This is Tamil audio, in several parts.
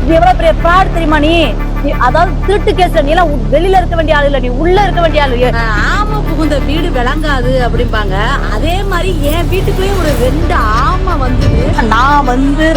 இது எவ்வளவு பெரிய ஃப்ராட் தெரியுமா நீ அதாவது திருட்டு கேஸ்ல நீ எல்லாம் வெளியில இருக்க வேண்டிய ஆளு இல்ல, நீ உள்ள இருக்க வேண்டிய ஆளு. ஆமை புகுந்த வீடு விளங்காது அப்படிம்பாங்க. அதே மாதிரி என் வீட்டுக்குள்ளேயே ஒரு 2 ஆமை வந்தது. நான்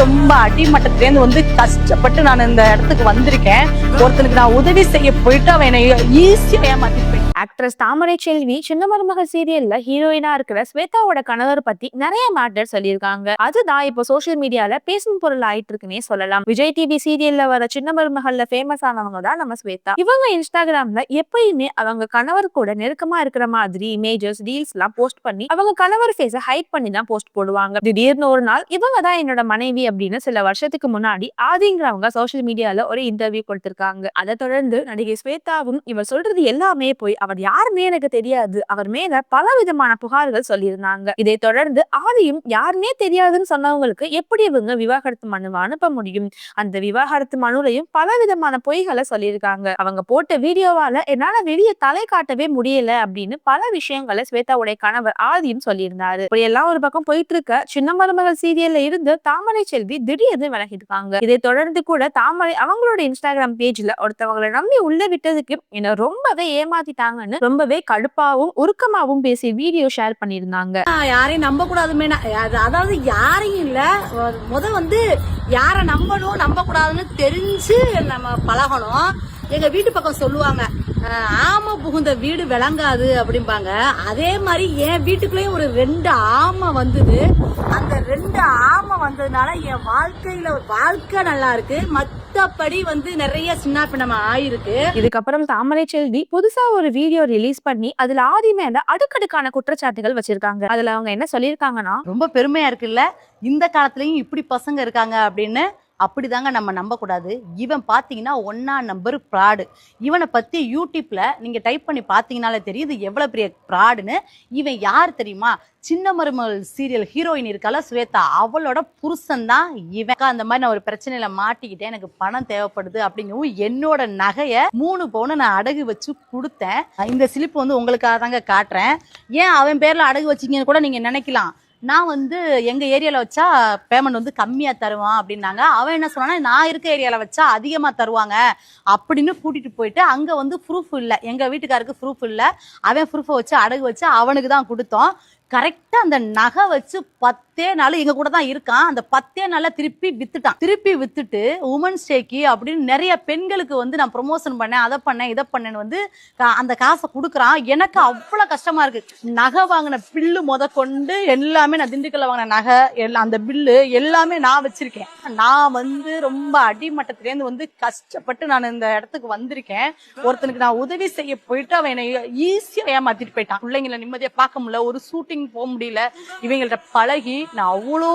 ரொம்ப அடிமட்டத்திலேருந்து கஷ்டப்பட்டு நான் இந்த இடத்துக்கு வந்திருக்கேன். ஒருத்தனுக்கு நான் உதவி செய்ய போயிட்டு அவன் என்னை ஈஸியா ஏமாத்திருப்பேன். ஆக்ட்ரஸ் தாமரை செல்வி சின்ன மருமகள் சீரியல்ல ஹீரோயினா இருக்கிற ஸ்வேதாவோட கணவர் பத்தி நிறைய மேட்டர் சொல்லியிருக்காங்க. அதுதான் இப்போ சோசியல் மீடியால பேசும் பொருள் ஆயிட்டு இருக்குன்னே சொல்லலாம். விஜய் டிவி சீரியல்ல வர சின்ன மருமகள்ல ஃபேமஸ் ஆனவங்க தான் நம்ம ஸ்வேதா. இவங்க இன்ஸ்டாகிராம்ல எப்பயுமே அவங்க கணவர் கூட நெருக்கமா இருக்கிற மாதிரி இமேஜஸ் ரீல்ஸ் எல்லாம் போஸ்ட் பண்ணி அவங்க கணவர் ஃபேஸ ஹைட் பண்ணி தான் போஸ்ட் போடுவாங்க. திடீர்னு ஒரு நாள் இவங்க தான் என்னோட மனைவி அப்படின்னு சில வருஷத்துக்கு முன்னாடி ஆதிங்கிறவங்க சோசியல் மீடியால ஒரு இன்டர்வியூ கொடுத்திருக்காங்க. அதை தொடர்ந்து நடிகை ஸ்வேதாவும் இவர் சொல்றது எல்லாமே போய் அவர் யாருமே எனக்கு தெரியாது, அவர் மேல பல விதமான புகார்கள் சொல்லியிருந்தாங்க. இதை தொடர்ந்து ஆதியும் யாருமே தெரியாதுன்னு சொன்னவங்களுக்கு எப்படி இவங்க விவாகரத்து மனுவை அனுப்ப முடியும், அந்த விவாகரத்து மனுலையும் பல விதமான பொய்களை சொல்லியிருக்காங்க. அவங்க போட்ட வீடியோவால என்னால வெளியே தலை காட்டவே முடியல அப்படின்னு பல விஷயங்களை ஸ்வேதாவுடைய கணவர் ஆதியும் சொல்லியிருந்தாரு. இப்படி எல்லாம் ஒரு பக்கம் போயிட்டு இருக்க சின்ன மருமகள் சீரியல்ல இருந்து தாமரை செல்வி திடீர்னு விலகிருக்காங்க. இதை தொடர்ந்து கூட தாமரை அவங்களோட இன்ஸ்டாகிராம் பேஜ்ல ஒருத்தவங்களை நம்பி உள்ள விட்டதுக்கு என்ன ரொம்பவே ஏமாத்திட்டாங்கன்னு ரொம்பவே கடுப்பாவும் உருக்கமாவும் பேசி வீடியோ ஷேர் பண்ணிருந்தாங்க. யாரையும் நம்ப கூடாதுமே, அதாவது யாரையும் இல்ல, யார நம்பணும் நம்ப கூடாதுன்னு தெரிஞ்சு நம்ம பழகணும். எங்க வீட்டு பக்கம் சொல்லுவாங்க, ஆமை புகுந்த வீடு விளங்காது அப்படிம்பாங்க. அதே மாதிரி என் வீட்டுக்குள்ளேயும் ஒரு 2 ஆமை வந்தது. அந்த 2 ஆமை வந்ததுனால என் வாழ்க்கை நல்லா இருக்கு, மத்தபடி நிறைய சின்ன பின்னமா ஆயிருக்கு. இதுக்கப்புறம் தாமரை செல்வி புதுசா ஒரு வீடியோ ரிலீஸ் பண்ணி அதுல ஆதி மேல அடுக்கடுக்கான குற்றச்சாட்டுகள் வச்சிருக்காங்க. அதுல அவங்க என்ன சொல்லியிருக்காங்கன்னா, ரொம்ப பெருமையா இருக்குல்ல, இந்த காலத்துலயும் இப்படி பசங்க இருக்காங்க அப்படின்னு. அப்படிதாங்க நம்ம நம்ப கூடாது. இவன் பாத்தீங்கன்னா 1ஆம் நம்பர் ஃப்ராடு. இவனை பத்தி யூடியூப்ல நீங்க டைப் பண்ணி பாத்தீங்கன்னாலே தெரியுது எவ்வளவு பெரிய ஃப்ராடுன்னு. இவன் யார் தெரியுமா? சின்ன மருமகள் சீரியல் ஹீரோயின் இருக்கால ஸ்வேதா, அவளோட புருஷன் தான் இவன். அந்த மாதிரி நான் ஒரு பிரச்சனையில மாட்டிக்கிட்டேன், எனக்கு பணம் தேவைப்படுது அப்படிங்கவும் என்னோட நகைய 3 பவுன் நான் அடகு வச்சு கொடுத்தேன். இந்த சிலிப்பு உங்களுக்காக தாங்க காட்டுறேன். ஏன் அவன் பேர்ல அடகு வச்சிங்கன்னு கூட நீங்க நினைக்கலாம். நான் எங்க ஏரியால வச்சா பேமெண்ட் கம்மியா தருவான் அப்படின்னாங்க. அவன் என்ன சொன்னான்னா, நான் இருக்க ஏரியால வச்சா அதிகமா தருவாங்க அப்படின்னு கூட்டிட்டு போயிட்டு அங்க ப்ரூஃப் இல்ல, எங்க வீட்டுக்காருக்கு ப்ரூஃப் இல்ல, அவன் ப்ரூஃபை வச்சு அடகு வச்சு அவனுக்கு தான் கொடுத்தோம். கரெக்டா அந்த நகை வச்சு 10 நாள் எங்க கூட தான் இருக்கான். அந்த 10 நாள்ல திருப்பி வித்துட்டான். திருப்பி வித்துட்டு உமன்ஸ் டேக்கு அப்படின்னு நிறைய பெண்களுக்கு நான் ப்ரொமோஷன் பண்ணேன், அதை பண்ணேன் இதை பண்ணேன்னு அந்த காசை கொடுக்குறான். எனக்கு அவ்வளவு கஷ்டமா இருக்கு. நகை வாங்கின பில்லு கொண்டு எல்லாமே நான் திண்டுக்கல்ல வாங்கின நகை அந்த பில்லு எல்லாமே நான் வச்சிருக்கேன். நான் ரொம்ப அடிமட்டத்திலேருந்து கஷ்டப்பட்டு நான் இந்த இடத்துக்கு வந்திருக்கேன். ஒருத்தனுக்கு நான் உதவி செய்ய போயிட்டு அவன் என்னை ஈஸியா ஏமாத்திட்டு போயிட்டான். பிள்ளைங்களை நிம்மதியா பார்க்க முடியல, ஒரு ஷூட்டிங் போக முடியல. இவங்கள்ட்ட பழகி நான் அவ்வளோ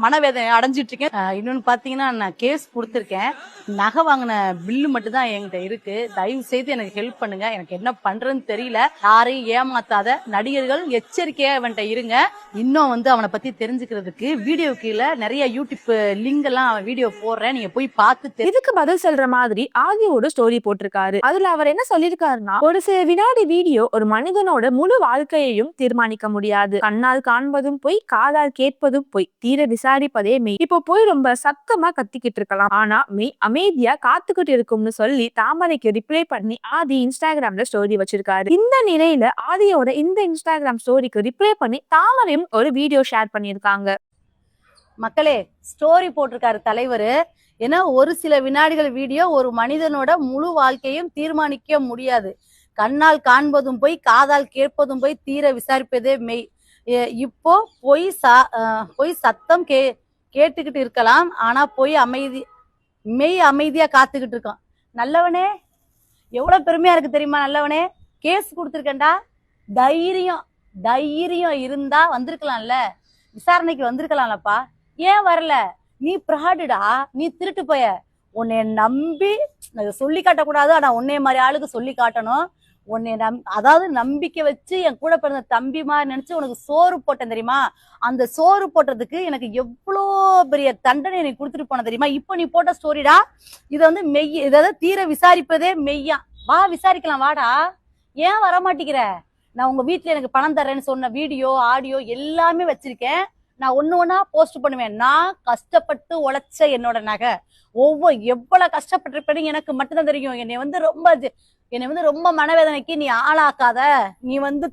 மனவேதனை அடைஞ்சிட்டு இருக்கேன். இன்னொன்னு பாத்தீங்கன்னா, நான் கேஸ் கொடுத்துருக்கேன். நகை வாங்கின பில்லு மட்டும் தான் என்கிட்ட இருக்கு. தயவு செய்து எனக்கு ஹெல்ப் பண்ணுங்க, எனக்கு என்ன பண்றதுன்னு தெரியல. யாரையும் ஏமாத்தாத நடிகர்கள் எச்சரிக்கையா அவன்கிட்ட இருங்க. இன்னும் அவனை பத்தி தெரிஞ்சுக்கிறதுக்கு வீடியோ கீழே நிறைய யூடியூப் லிங்க் எல்லாம் வீடியோ போடுறேன், நீங்க போய் பார்த்து. இதுக்கு பதில் சொல்ற மாதிரி ஆதியோட ஸ்டோரி போட்டிருக்காரு. அதுல அவர் என்ன சொல்லியிருக்காருன்னா, ஒரு சில வினாடி வீடியோ ஒரு மனிதனோட முழு வாழ்க்கையையும் தீர்மானிக்க முடியாது. கண்ணால் காண்பதும் போய், காதால் கேட்பதும் போய், தீர விசாரிப்பதே மெய். இப்போ போய் ரொம்ப சத்தமா கத்திக்கிட்டு இருக்கலாம், ஆனா மெய் அமைதியா காத்துக்கிட்டு இருக்கும்னு சொல்லி தாமரைக்கு ரிப்ளை பண்ணி ஆதி இன்ஸ்டாகிராம்ல ஸ்டோரி வச்சிருக்காரு. இந்த நிலையில ஆதியோட இந்த இன்ஸ்டாகிராம் ஸ்டோரிக்கு ரிப்ளை பண்ணி தாமரையும் ஒரு வீடியோ ஷேர் பண்ணியிருக்காங்க. மக்களே, ஸ்டோரி போட்டிருக்காரு தலைவர். ஏன்னா ஒரு சில வினாடிகள் வீடியோ ஒரு மனிதனோட முழு வாழ்க்கையும் தீர்மானிக்க முடியாது. கண்ணால் காண்பதும் போய், காதால் கேட்பதும் போய், தீர விசாரிப்பதே மெய். இப்போ பொய் சத்தம் கேட்டுக்கிட்டு இருக்கலாம், ஆனா மெய் அமைதியா காத்துக்கிட்டு இருக்கான். நல்லவனே, எவ்வளவு பெருமையா இருக்கு தெரியுமா? நல்லவனே, கேஸ் கொடுத்துருக்கேன்டா. தைரியம் இருந்தா வந்திருக்கலாம்ல, விசாரணைக்கு வந்திருக்கலாம்லப்பா. ஏன் வரல? நீ பிராடுடா, நீ திருட்டு போய. உன்னை நம்பி சொல்லி காட்டக்கூடாது, ஆனா உன்னைய மாதிரி ஆளுக்கு சொல்லி காட்டணும். உன்னை அதாவது நம்பிக்கை வச்சு என் கூட பிறந்த தம்பி மாதிரி நினைச்சு உனக்கு சோறு போட்டேன் தெரியுமா? அந்த சோறு போட்டதுக்கு எனக்கு எவ்வளோ பெரிய தண்டனை நீ கொடுத்துட்டு போன தெரியுமா? இப்போ நீ போட்ட ஸ்டோரிடா. இதை இதாவது தீர விசாரிப்பதே மெய்யா. வா விசாரிக்கலாம், வாடா. ஏன் வரமாட்டேங்கிற? நான் உங்க வீட்டுல எனக்கு பணம் தர்றேன்னு சொன்ன வீடியோ ஆடியோ எல்லாமே வச்சிருக்கேன். நான் ஒண்ணா போஸ்ட் பண்ணுவேன். நான் கஷ்டப்பட்டு உழைச்ச என்னோட நகை எவ்வளவு கஷ்டப்பட்டிருப்பேன்னு எனக்கு மட்டும்தான் தெரியும். என்னை வந்து ரொம்ப மனவேதனைக்கு நீ ஆளாக்காத. நீ வந்து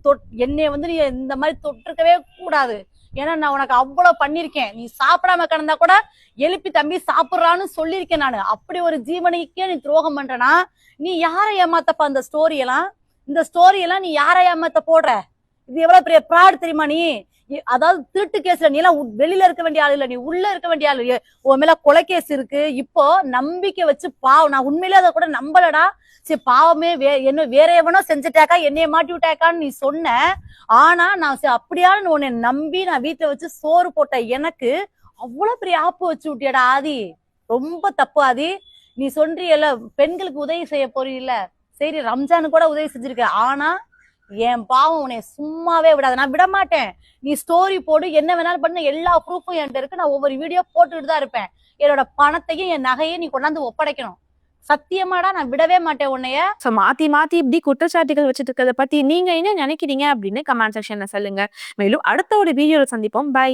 என்னை வந்து நீ இந்த மாதிரி தொட்டிருக்கவே கூடாது. ஏன்னா நான் உனக்கு அவ்வளவு பண்ணிருக்கேன். நீ சாப்பிடாம கிடந்தா கூட எழுப்பி தம்பி சாப்பிடுறான்னு சொல்லியிருக்கேன் நானு. அப்படி ஒரு ஜீவனைக்கே நீ துரோகம் பண்றனா நீ யாரை ஏமாத்தப்பா? இந்த ஸ்டோரி எல்லாம் நீ யாரை ஏமாத்த போடுற? இது எவ்வளவு பெரிய ப்ராட் தெரியுமா? நீ அதாவது திருட்டு கேஸ்ல நீ எல்லாம் வெளியில இருக்க வேண்டிய ஆளு இல்ல, நீ உள்ள இருக்க வேண்டிய ஆளு. உன் மேல கொலை கேஸ் இருக்கு. இப்போ நம்பிக்கை வச்சு நான் உண்மையிலே அதை கூட நம்பலடா. சரி பாவமே என்ன வேற எவனோ செஞ்சுட்டாக்கா, என்னைய மாட்டி விட்டாக்கான்னு நீ சொன்ன. ஆனா நான் அப்படியான்னு உன்னை நம்பி நான் வீட்டுல வச்சு சோறு போட்ட எனக்கு அவ்வளவு பெரிய ஆப்பு வச்சு விட்டியடா ஆதி. ரொம்ப தப்பு ஆதி. நீ சொல்றியல்ல பெண்களுக்கு உதவி செய்ய போறீல்ல, சரி ரம்ஜானு கூட உதவி செஞ்சிருக்க. ஆனா என் பாவம் உன்னை சும்மாவே விடாது. நான் விட மாட்டேன். நீ ஸ்டோரி போடு, என்ன வேணாலும் பண்ண, எல்லா ப்ரூஃபும் என்கிட்ட இருக்கு. நான் ஒவ்வொரு வீடியோ போட்டுட்டு தான் இருப்பேன். என்னோட பணத்தையும் என் நகையும் நீ கொண்டாந்து ஒப்படைக்கணும். சத்தியமாடா நான் விடவே மாட்டேன் உன்னைய. சோ மாத்தி இப்படி குற்றச்சாட்டுகள் வச்சுட்டு இருக்கிறத பத்தி நீங்க என்ன நினைக்கிறீங்க அப்படின்னு கமெண்ட் செக்ஷன்ல சொல்லுங்க. மேலும் அடுத்த ஒரு வீடியோல சந்திப்போம். பை.